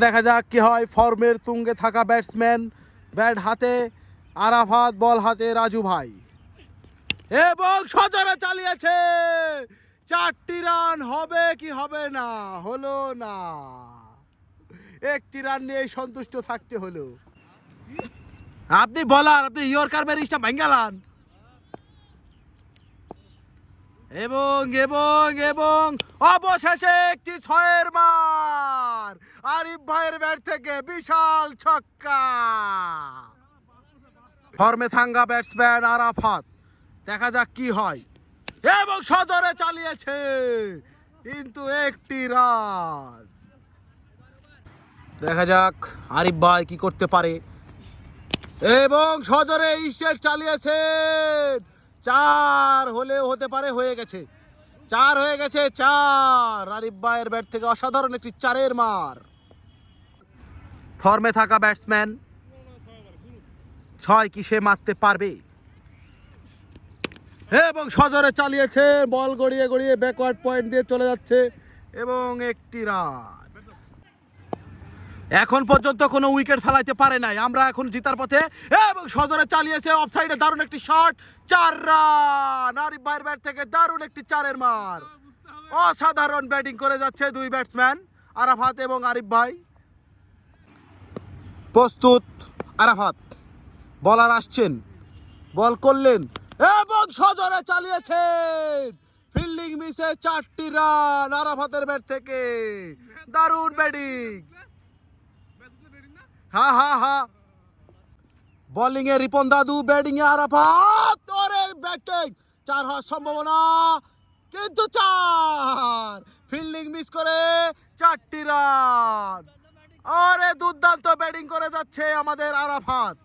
দেখা যাক কি হয়। ফর্মের তুঙ্গে থাকা ব্যাটসম্যান, ব্যাট হাতে আরাফাত, বল হাতে রাজু ভাই, এবং সজোরে চালিয়েছে। 4টি রান হবে কি হবে না, হলো না। 1টি রান নিয়ে সন্তুষ্ট থাকতে হলো। আপনি বলার, আপনি ইয়র্কার ব্যারিস্টা ভাঙ্গালান। এবং এবং এবং অবশেষে একটি 6-এর মার আরিফ ভাইয়ের ব্যাট থেকে, বিশাল ছক্কা। ফর্মে থাকা ব্যাটসম্যান আরাফাত, দেখা যাক কি হয়। এবং সজোরে চালিয়েছে, কিন্তু 1টি রান। দেখা যাক আরিফ ভাই কি করতে পারে। এবং সজোরে ইসেট চালিয়েছেন। 4 হলেও হতে পারে, হয়ে গেছে 4, হয়ে গেছে 4। আরিফ ভাইয়ের ব্যাট থেকে অসাধারণ একটি 4-এর মার। ফর্মে থাকা ব্যাটসম্যান 6 কি সে মারতে পারবে? এবং সজোরে চালিয়েছে, বল গড়িয়ে গড়িয়ে ব্যাকওয়ার্ড পয়েন্ট দিয়ে চলে যাচ্ছে, এবং 1টি রান। এখন পর্যন্ত কোনো উইকেট ফেলাইতে পারে নাই, আমরা এখন জিতার পথে। এবং সজোরে চালিয়েছে, অফসাইডে দারুণ একটি শট, 4 রান। আরিফ ভাইয়ের ব্যাট থেকে দারুণ একটি 4-এর মার। অসাধারণ ব্যাটিং করে যাচ্ছে দুই ব্যাটসম্যান, আরাফাত এবং আরিফ ভাই। প্রস্তুত আরাফাত, বলার আসছেন, বল করলেন এবং সজোরে চালিয়েছেন। ফিল্ডিং মিসে 4টি রান আরাফাতের ব্যাট থেকে। দারুণ ব্যাটিং। হ্যাঁ হ্যাঁ হ্যাঁ, বোলিং এ রিপন দাদু, ব্যাটিং এ আরাফাত। ওরে ব্যাটিং, 4 হওয়ার সম্ভাবনা, কিন্তু 4। ফিল্ডিং মিস করে 4টি রান। আরে দুর্দান্ত ব্যাটিং করে যাচ্ছে আমাদের আরাফাত,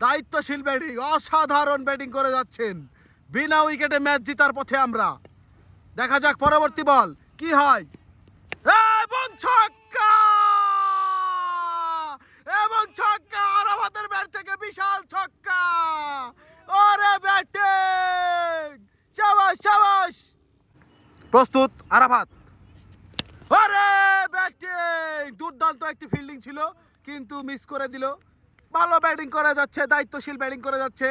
দায়িত্বশীল ব্যাটিং, অসাধারণ ব্যাটিং করে যাচ্ছেন। বিনা উইকেটে ম্যাচ জিতার পথে আমরা। দেখা যাক পরবর্তী বল কি হয়। এবং ছক্কা, এবং ছক্কা, আরাফাতের ব্যাট থেকে বিশাল ছক্কা। ওরে ব্যাটিং, শাবাশ শাবাশ। প্রস্তুত আরাফাত, আরে ব্যাটিং, দুর্দান্ত একটি ফিল্ডিং ছিল, কিন্তু মিস করে দিল। ভালো ব্যাটিং করে যাচ্ছে, দায়িত্বশীল ব্যাটিং করে যাচ্ছে।